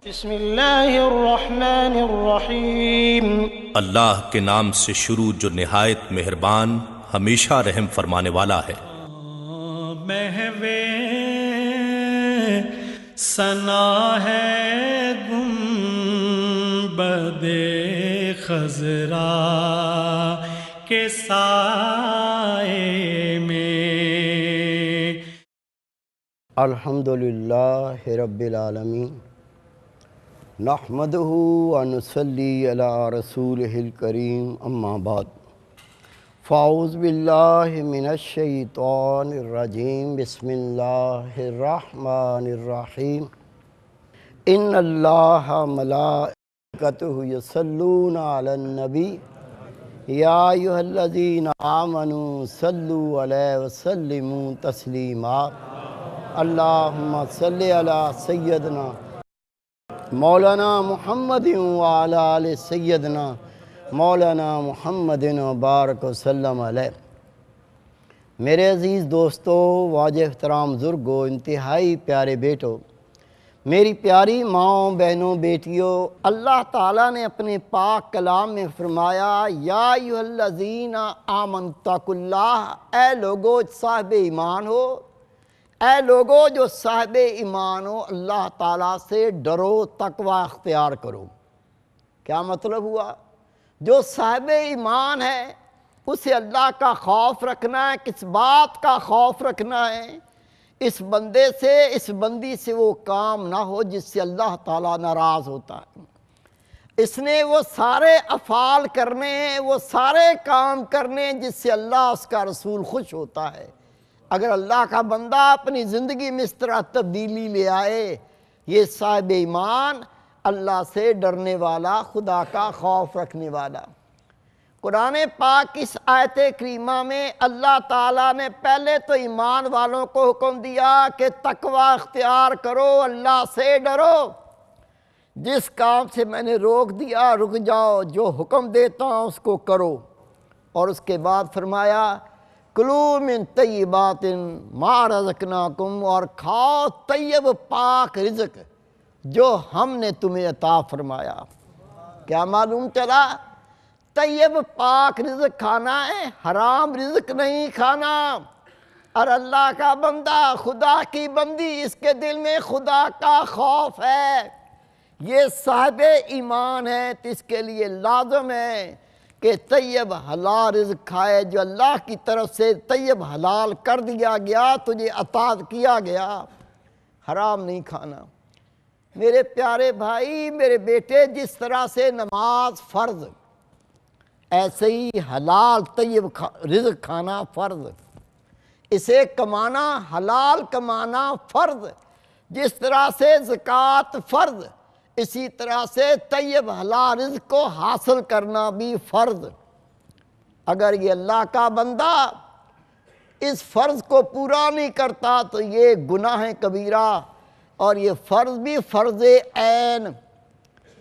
بسم اللہ الرحمن الرحیم۔ اللہ کے نام سے شروع جو نہایت مہربان ہمیشہ رحم فرمانے والا ہے۔ محو ثنا ہے گنبد خضرا کے سائے میں۔ الحمدللہ رب العالمین، نحمدہ ونصلی علی رسولہ الکریم، اما بعد فاعوذ باللہ من الشیطان الرجیم، بسم اللہ الرحمن الرحیم۔ ان اللہ ملائکتہ یصلون علی النبی یا ایھا الذین آمنوا صلوا علیہ وسلموا تسلیما۔ اللہم صلی علی سیدنا مولانا محمد وعلی آل سیدنا مولانا محمد وبارک وسلم علیہ۔ میرے عزیز دوستو، واجب احترام بزرگوں، انتہائی پیارے بیٹوں، میری پیاری ماؤں، بہنوں، بیٹیوں، اللہ تعالیٰ نے اپنے پاک کلام میں فرمایا یا ایھا الذین آمنوا اتقوا اللہ، اے لوگو صاحب ایمان ہو، اے لوگو جو صاحب ایمان ہو، اللہ تعالیٰ سے ڈرو، تقوی اختیار کرو۔ کیا مطلب ہوا؟ جو صاحب ایمان ہے اسے اللہ کا خوف رکھنا ہے۔ کس بات کا خوف رکھنا ہے؟ اس بندے سے، اس بندی سے وہ کام نہ ہو جس سے اللہ تعالیٰ ناراض ہوتا ہے۔ اس نے وہ سارے افعال کرنے ہیں، وہ سارے کام کرنے ہیں جس سے اللہ، اس کا رسول خوش ہوتا ہے۔ اگر اللہ کا بندہ اپنی زندگی میں اس طرح تبدیلی لے آئے، یہ صاحب ایمان، اللہ سے ڈرنے والا، خدا کا خوف رکھنے والا۔ قرآن پاک اس آیت کریمہ میں اللہ تعالیٰ نے پہلے تو ایمان والوں کو حکم دیا کہ تقوی اختیار کرو، اللہ سے ڈرو۔ جس کام سے میں نے روک دیا رک جاؤ، جو حکم دیتا ہوں اس کو کرو۔ اور اس کے بعد فرمایا کلوا من طیبات ما رزقناکم، اور کھاؤ طیب پاک رزق جو ہم نے تمہیں عطا فرمایا۔ کیا معلوم چلا؟ طیب پاک رزق کھانا ہے، حرام رزق نہیں کھانا۔ اور اللہ کا بندہ، خدا کی بندی، اس کے دل میں خدا کا خوف ہے، یہ صاحب ایمان ہے، تو اس کے لیے لازم ہے کہ طیب حلال رزق کھائے، جو اللہ کی طرف سے طیب حلال کر دیا گیا، تجھے عطا کیا گیا، حرام نہیں کھانا۔ میرے پیارے بھائی، میرے بیٹے، جس طرح سے نماز فرض، ایسے ہی حلال طیب رزق کھانا فرض، اسے کمانا، حلال کمانا فرض۔ جس طرح سے زکوٰۃ فرض، اسی طرح سے طیب حلال رزق کو حاصل کرنا بھی فرض۔ اگر یہ اللہ کا بندہ اس فرض کو پورا نہیں کرتا تو یہ گناہ کبیرہ، اور یہ فرض بھی فرض عین۔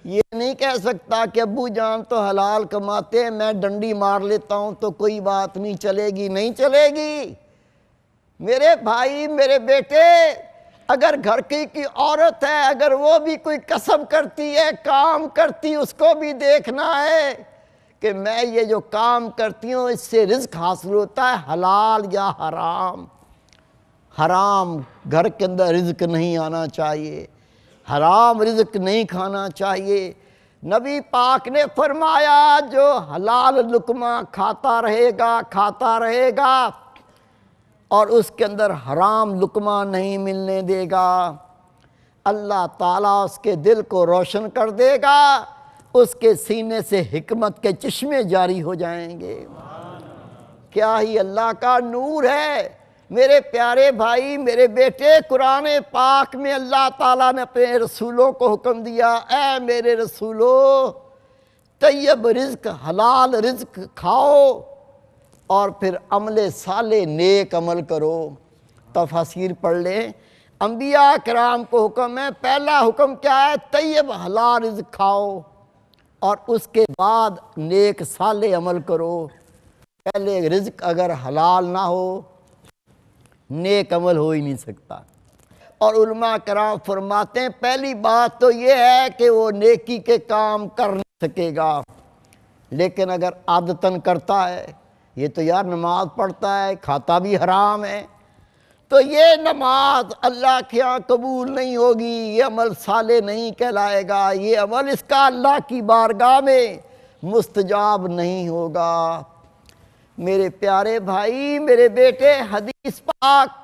یہ نہیں کہہ سکتا کہ ابو جان تو حلال کماتے ہیں، میں ڈنڈی مار لیتا ہوں تو کوئی بات نہیں چلے گی، نہیں چلے گی۔ میرے بھائی، میرے بیٹے، اگر گھر کی عورت ہے، اگر وہ بھی کوئی کسب کرتی ہے، کام کرتی، اس کو بھی دیکھنا ہے کہ میں یہ جو کام کرتی ہوں اس سے رزق حاصل ہوتا ہے حلال یا حرام۔ حرام گھر کے اندر رزق نہیں آنا چاہیے، حرام رزق نہیں کھانا چاہیے۔ نبی پاک نے فرمایا جو حلال لقمہ کھاتا رہے گا اور اس کے اندر حرام لقمہ نہیں ملنے دے گا، اللہ تعالیٰ اس کے دل کو روشن کر دے گا، اس کے سینے سے حکمت کے چشمے جاری ہو جائیں گے۔ کیا ہی اللہ کا نور ہے۔ میرے پیارے بھائی، میرے بیٹے، قرآن پاک میں اللہ تعالیٰ نے اپنے رسولوں کو حکم دیا، اے میرے رسولو، طیب رزق، حلال رزق کھاؤ، اور پھر عمل صالح، نیک عمل کرو۔ تفاسیر پڑھ لیں، انبیاء کرام کو حکم ہے، پہلا حکم کیا ہے؟ طیب حلال رزق کھاؤ، اور اس کے بعد نیک صالح عمل کرو۔ پہلے رزق اگر حلال نہ ہو، نیک عمل ہو ہی نہیں سکتا۔ اور علماء کرام فرماتے ہیں پہلی بات تو یہ ہے کہ وہ نیکی کے کام کر نہیں سکے گا، لیکن اگر عادتاً کرتا ہے، یہ تو یار نماز پڑھتا ہے، کھاتا بھی حرام ہے، تو یہ نماز اللہ کے ہاں قبول نہیں ہوگی، یہ عمل صالح نہیں کہلائے گا، یہ عمل اس کا اللہ کی بارگاہ میں مستجاب نہیں ہوگا۔ میرے پیارے بھائی، میرے بیٹے، حدیث پاک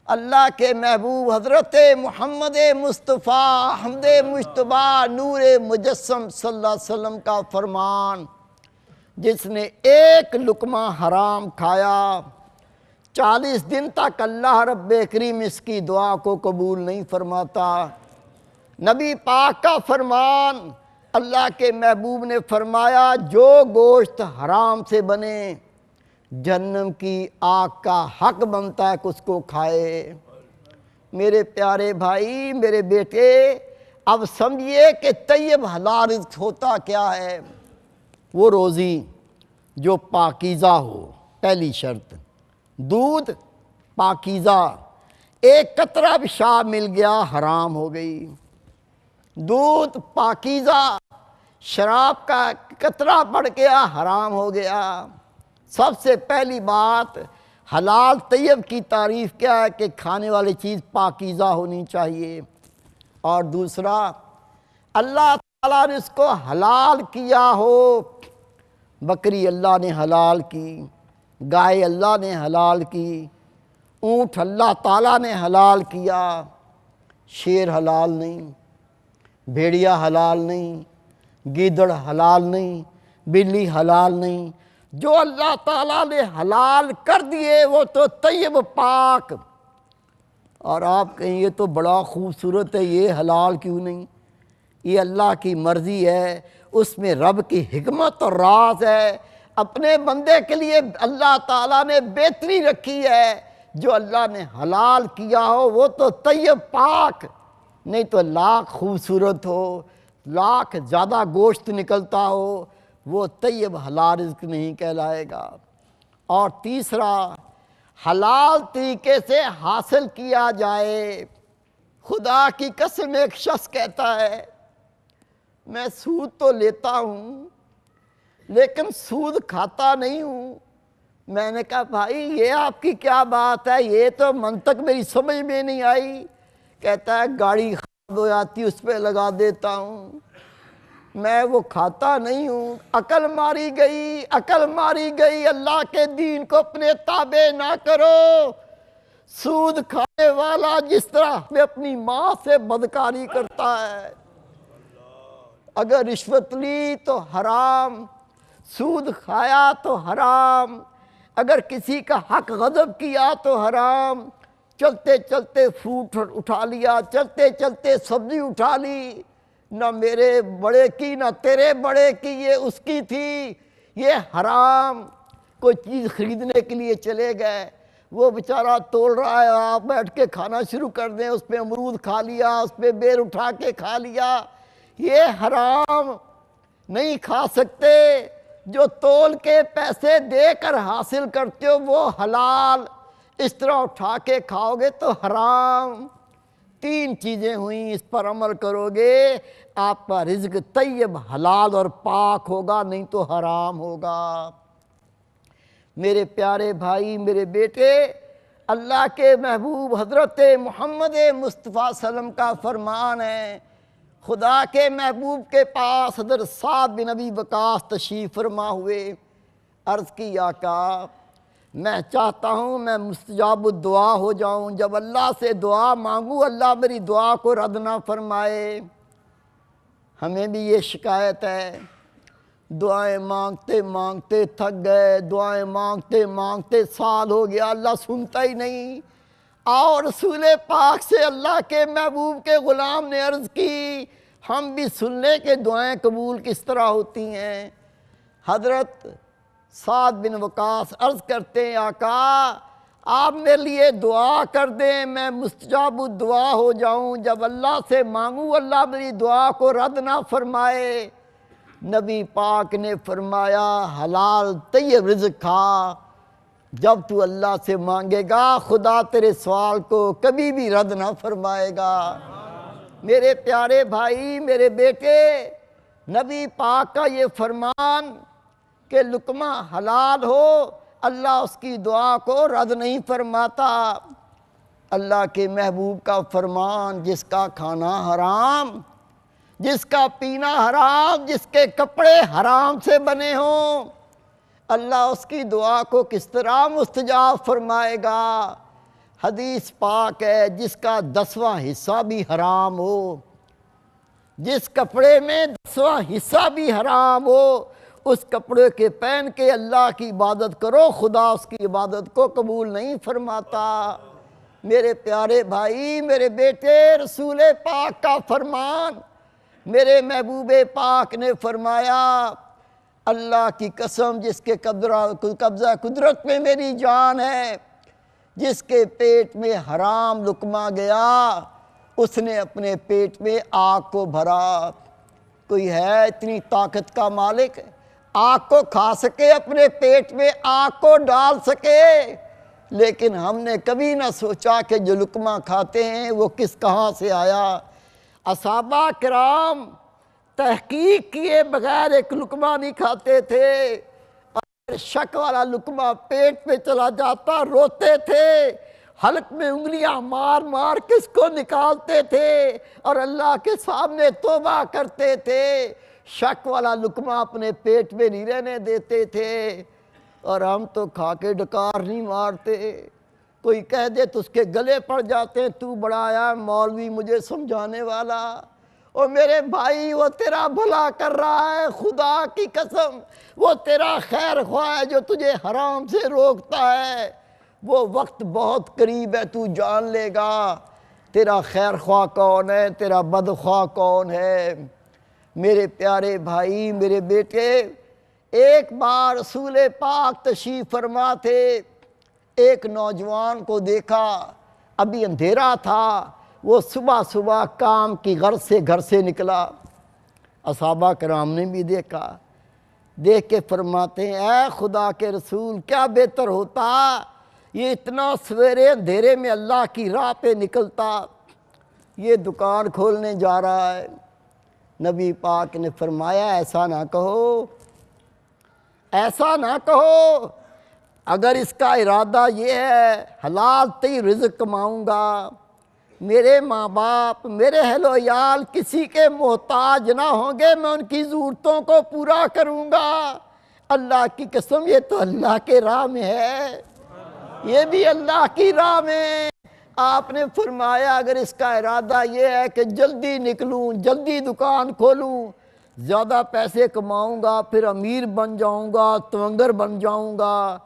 اللہ کے محبوب حضرت محمد مصطفیٰ حمد مجتبیٰ نور مجسم صلی اللہ علیہ وسلم کا فرمان، جس نے ایک لقمہ حرام کھایا 40 دن تک اللہ رب کریم اس کی دعا کو قبول نہیں فرماتا۔ نبی پاک کا فرمان، اللہ کے محبوب نے فرمایا جو گوشت حرام سے بنے جہنم کی آگ کا حق بنتا ہے کہ اس کو کھائے۔ میرے پیارے بھائی، میرے بیٹے، اب سمجھیے کہ طیب حلال رزق ہوتا کیا ہے۔ وہ روزی جو پاکیزہ ہو، پہلی شرط، دودھ پاکیزہ، ایک قطرہ پیشاب مل گیا حرام ہو گئی۔ دودھ پاکیزہ، شراب کا قطرہ پڑ گیا حرام ہو گیا۔ سب سے پہلی بات، حلال طیب کی تعریف کیا ہے کہ کھانے والی چیز پاکیزہ ہونی چاہیے۔ اور دوسرا، اللہ تعالیٰ نے اس کو حلال کیا ہو، بکری اللہ نے حلال کی، گائے اللہ نے حلال کی، اونٹ اللہ تعالیٰ نے حلال کیا، شیر حلال نہیں، بھیڑیا حلال نہیں، گیدڑ حلال نہیں، بلی حلال نہیں۔ جو اللہ تعالیٰ نے حلال کر دیے وہ تو طیب پاک۔ اور آپ کہیں یہ تو بڑا خوبصورت ہے، یہ حلال کیوں نہیں؟ یہ اللہ کی مرضی ہے، اس میں رب کی حکمت اور راز ہے۔ اپنے بندے کے لیے اللہ تعالیٰ نے بہتری رکھی ہے، جو اللہ نے حلال کیا ہو وہ تو طیب پاک، نہیں تو لاکھ خوبصورت ہو، لاکھ زیادہ گوشت نکلتا ہو، وہ طیب حلال رزق نہیں کہلائے گا۔ اور تیسرا، حلال طریقے سے حاصل کیا جائے۔ خدا کی قسم ایک شخص کہتا ہے میں سود تو لیتا ہوں لیکن سود کھاتا نہیں ہوں۔ میں نے کہا بھائی یہ آپ کی کیا بات ہے، یہ تو منطق میری سمجھ میں نہیں آئی۔ کہتا ہے گاڑی خراب ہو جاتی اس پہ لگا دیتا ہوں، میں وہ کھاتا نہیں ہوں۔ عقل ماری گئی، عقل ماری گئی۔ اللہ کے دین کو اپنے تابع نہ کرو۔ سود کھانے والا جس طرح میں اپنی ماں سے بدکاری کرتا ہے، اگر رشوت لی تو حرام، سود کھایا تو حرام، اگر کسی کا حق غضب کیا تو حرام، چلتے چلتے فروٹ اٹھا لیا، چلتے چلتے سبزی اٹھا لی، نہ میرے بڑے کی نہ تیرے بڑے کی، یہ اس کی تھی، یہ حرام۔ کوئی چیز خریدنے کے لیے چلے گئے، وہ بیچارہ تول رہا ہے، آپ بیٹھ کے کھانا شروع کر دیں، اس پہ امرود کھا لیا، اس پہ بیر اٹھا کے کھا لیا، یہ حرام، نہیں کھا سکتے۔ جو تول کے پیسے دے کر حاصل کرتے ہو وہ حلال، اس طرح اٹھا کے کھاؤ گے تو حرام۔ 3 چیزیں ہوئیں، اس پر عمل کرو گے آپ کا رزق طیب حلال اور پاک ہوگا، نہیں تو حرام ہوگا۔ میرے پیارے بھائی، میرے بیٹے، اللہ کے محبوب حضرت محمد مصطفیٰ صلی اللہ علیہ وسلم کا فرمان ہے، خدا کے محبوب کے پاس حضرت سعد بن ابی وقاص تشریف فرما ہوئے، عرض کی آقا میں چاہتا ہوں میں مستجاب الدعا ہو جاؤں، جب اللہ سے دعا مانگوں اللہ میری دعا کو رد نہ فرمائے۔ ہمیں بھی یہ شکایت ہے، دعائیں مانگتے مانگتے تھک گئے، دعائیں مانگتے مانگتے سال ہو گیا، اللہ سنتا ہی نہیں۔ اور رسول پاک سے اللہ کے محبوب کے غلام نے عرض کی ہم بھی سن لیں کہ دعائیں قبول کس طرح ہوتی ہیں۔ حضرت سعد بن وقاص عرض کرتے ہیں آقا آپ میرے لیے دعا کر دیں، میں مستجاب الدعا ہو جاؤں، جب اللہ سے مانگوں اللہ میری دعا کو رد نہ فرمائے۔ نبی پاک نے فرمایا حلال طیب رزق کھا، جب تو اللہ سے مانگے گا خدا تیرے سوال کو کبھی بھی رد نہ فرمائے گا۔ میرے پیارے بھائی، میرے بیٹے، نبی پاک کا یہ فرمان کہ لقمہ حلال ہو، اللہ اس کی دعا کو رد نہیں فرماتا۔ اللہ کے محبوب کا فرمان، جس کا کھانا حرام، جس کا پینا حرام، جس کے کپڑے حرام سے بنے ہوں، اللہ اس کی دعا کو کس طرح مستجاب فرمائے گا؟ حدیث پاک ہے، جس کا 10واں حصہ بھی حرام ہو، جس کپڑے میں 10واں حصہ بھی حرام ہو، اس کپڑے کے پہن کے اللہ کی عبادت کرو، خدا اس کی عبادت کو قبول نہیں فرماتا۔ میرے پیارے بھائی، میرے بیٹے، رسول پاک کا فرمان، میرے محبوب پاک نے فرمایا، اللہ کی قسم جس کے قبضہ قدرت میں میری جان ہے، جس کے پیٹ میں حرام لقمہ گیا، اس نے اپنے پیٹ میں آگ کو بھرا۔ کوئی ہے اتنی طاقت کا مالک آگ کو کھا سکے، اپنے پیٹ میں آگ کو ڈال سکے؟ لیکن ہم نے کبھی نہ سوچا کہ جو لقمہ کھاتے ہیں وہ کہاں سے آیا۔ اصحابہ کرام تحقیق کیے بغیر ایک لقمہ نہیں کھاتے تھے، اور شک والا لقمہ پیٹ میں چلا جاتا روتے تھے، حلق میں انگلیاں مار مار کس کو نکالتے تھے اور اللہ کے سامنے توبہ کرتے تھے۔ شک والا لقمہ اپنے پیٹ میں نہیں رہنے دیتے تھے، اور ہم تو کھا کے ڈکار نہیں مارتے۔ کوئی کہہ دے تو اس کے گلے پڑ جاتے ہیں، تو بڑا آیا مولوی مجھے سمجھانے والا۔ اور میرے بھائی، وہ تیرا بھلا کر رہا ہے، خدا کی قسم وہ تیرا خیر خواہ ہے جو تجھے حرام سے روکتا ہے۔ وہ وقت بہت قریب ہے، تو جان لے گا تیرا خیر خواہ کون ہے، تیرا بدخواہ کون ہے۔ میرے پیارے بھائی، میرے بیٹے، ایک بار رسول پاک تشریف فرما تھے، ایک نوجوان کو دیکھا، ابھی اندھیرا تھا، وہ صبح صبح کام کی غرض سے گھر سے نکلا۔ اصحابہ کرام نے بھی دیکھا، دیکھ کے فرماتے ہیں، اے خدا کے رسول، کیا بہتر ہوتا یہ اتنا سویرے اندھیرے میں اللہ کی راہ پہ نکلتا، یہ دکان کھولنے جا رہا ہے۔ نبی پاک نے فرمایا، ایسا نہ کہو، ایسا نہ کہو، اگر اس کا ارادہ یہ ہے حلال تی رزق کماؤں گا، میرے ماں باپ، میرے اہل و عیال کسی کے محتاج نہ ہوں گے، میں ان کی ضرورتوں کو پورا کروں گا۔ اللہ کی قسم یہ تو اللہ کے راہ میں ہے، یہ بھی اللہ کی راہ میں۔ آپ نے فرمایا اگر اس کا ارادہ یہ ہے کہ جلدی نکلوں، جلدی دکان کھولوں، زیادہ پیسے کماؤں گا، پھر امیر بن جاؤں گا، تونگر بن جاؤں گا،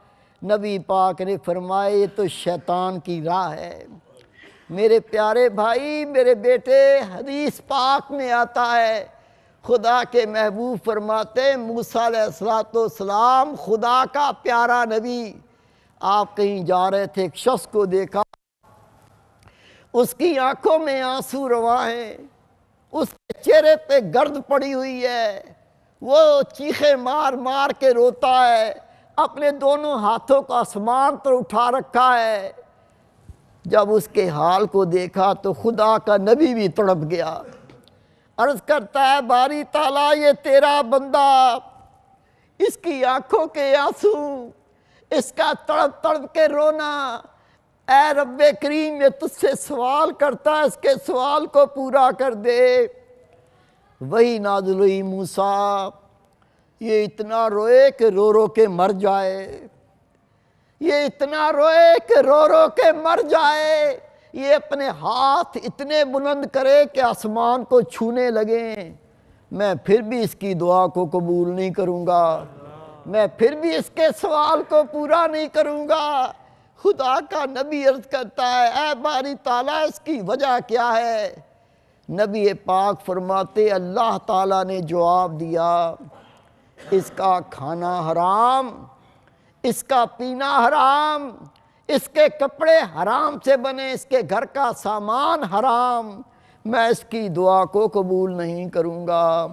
نبی پاک نے فرمایا یہ تو شیطان کی راہ ہے۔ میرے پیارے بھائی، میرے بیٹے، حدیث پاک میں آتا ہے، خدا کے محبوب فرماتے ہیں، موسیٰ علیہ السلام خدا کا پیارا نبی، آپ کہیں جا رہے تھے، ایک شخص کو دیکھا، اس کی آنکھوں میں آنسو رواں ہیں، اس کے چہرے پہ گرد پڑی ہوئی ہے، وہ چیخیں مار مار کے روتا ہے، اپنے دونوں ہاتھوں کو آسمان پر اٹھا رکھا ہے۔ جب اس کے حال کو دیکھا تو خدا کا نبی بھی تڑپ گیا، عرض کرتا ہے، باری تعالیٰ یہ تیرا بندہ، اس کی آنکھوں کے آنسو، اس کا تڑپ تڑپ کے رونا، اے رب کریم یہ تجھ سے سوال کرتا ہے، اس کے سوال کو پورا کر دے۔ وہی نازل ہوئی، موسیٰ یہ اتنا روئے کہ رو رو کے مر جائے، یہ اتنا روئے کہ رو رو کے مر جائے، یہ اپنے ہاتھ اتنے بلند کرے کہ آسمان کو چھونے لگیں، میں پھر بھی اس کی دعا کو قبول نہیں کروں گا، میں پھر بھی اس کے سوال کو پورا نہیں کروں گا۔ خدا کا نبی عرض کرتا ہے، اے باری تعالیٰ اس کی وجہ کیا ہے؟ نبی پاک فرماتے، اللہ تعالیٰ نے جواب دیا، اس کا کھانا حرام، اس کا پینا حرام، اس کے کپڑے حرام سے بنے، اس کے گھر کا سامان حرام، میں اس کی دعا کو قبول نہیں کروں گا۔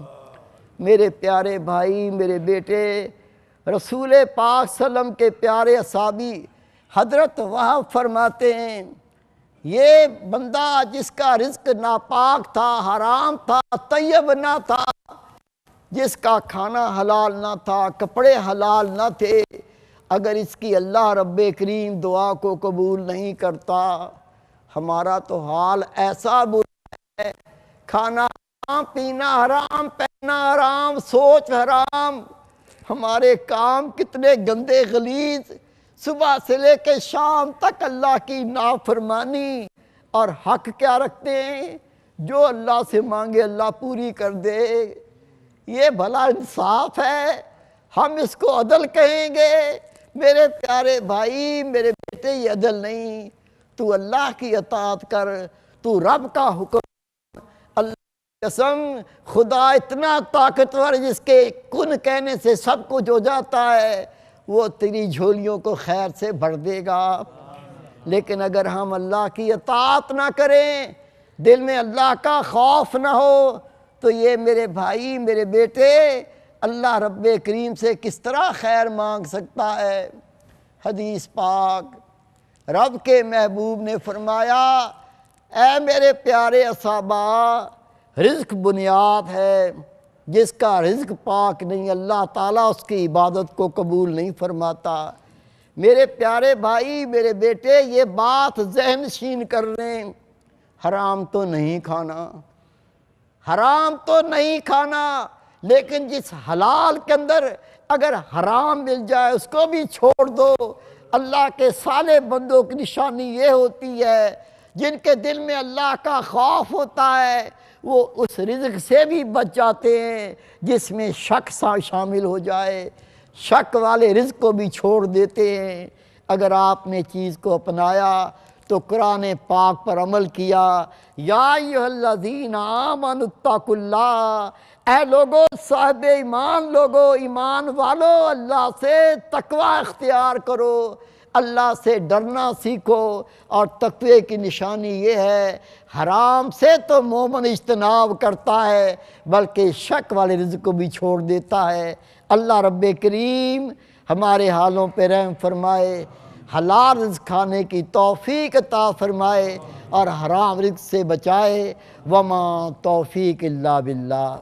میرے پیارے بھائی، میرے بیٹے، رسول پاک صلی اللہ علیہ وسلم کے پیارے اصحابی حضرت وہب فرماتے ہیں یہ بندہ جس کا رزق ناپاک تھا، حرام تھا، طیب نہ تھا، جس کا کھانا حلال نہ تھا، کپڑے حلال نہ تھے، اگر اس کی اللہ رب کریم دعا کو قبول نہیں کرتا، ہمارا تو حال ایسا برا ہے، کھانا حرام، پینا حرام، پہننا حرام، سوچ حرام، ہمارے کام کتنے گندے غلیظ، صبح سے لے کے شام تک اللہ کی نافرمانی، اور حق کیا رکھتے ہیں؟ جو اللہ سے مانگے اللہ پوری کر دے۔ یہ بھلا انصاف ہے؟ ہم اس کو عدل کہیں گے؟ میرے پیارے بھائی، میرے بیٹے، یہ عدل نہیں۔ تو اللہ کی اطاعت کر، تو رب کا حکم، اللہ کی قسم، خدا اتنا طاقتور جس کے کن کہنے سے سب کچھ ہو جاتا ہے، وہ تیری جھولیوں کو خیر سے بھر دے گا۔ لیکن اگر ہم اللہ کی اطاعت نہ کریں، دل میں اللہ کا خوف نہ ہو، تو یہ میرے بھائی، میرے بیٹے، اللہ رب کریم سے کس طرح خیر مانگ سکتا ہے؟ حدیث پاک، رب کے محبوب نے فرمایا، اے میرے پیارے اصحابہ، رزق بنیاد ہے، جس کا رزق پاک نہیں اللہ تعالیٰ اس کی عبادت کو قبول نہیں فرماتا۔ میرے پیارے بھائی، میرے بیٹے، یہ بات ذہن نشین کر لیں، حرام تو نہیں کھانا، حرام تو نہیں کھانا، لیکن جس حلال کے اندر اگر حرام مل جائے اس کو بھی چھوڑ دو۔ اللہ کے صالح بندوں کی نشانی یہ ہوتی ہے جن کے دل میں اللہ کا خوف ہوتا ہے، وہ اس رزق سے بھی بچ جاتے ہیں جس میں شک شامل ہو جائے، شک والے رزق کو بھی چھوڑ دیتے ہیں۔ اگر آپ نے چیز کو اپنایا تو قرآن پاک پر عمل کیا، یا ایھا الذین آمنوا اتقوا اللہ، اے لوگو، صاحب ایمان لوگو، ایمان والو، اللہ سے تقوی اختیار کرو، اللہ سے ڈرنا سیکھو۔ اور تقوی کی نشانی یہ ہے، حرام سے تو مومن اجتناب کرتا ہے بلکہ شک والے رزق کو بھی چھوڑ دیتا ہے۔ اللہ رب کریم ہمارے حالوں پہ رحم فرمائے، حلال رزق کھانے کی توفیق عطا فرمائے اور حرام رزق سے بچائے۔ وما توفیق الا باللہ۔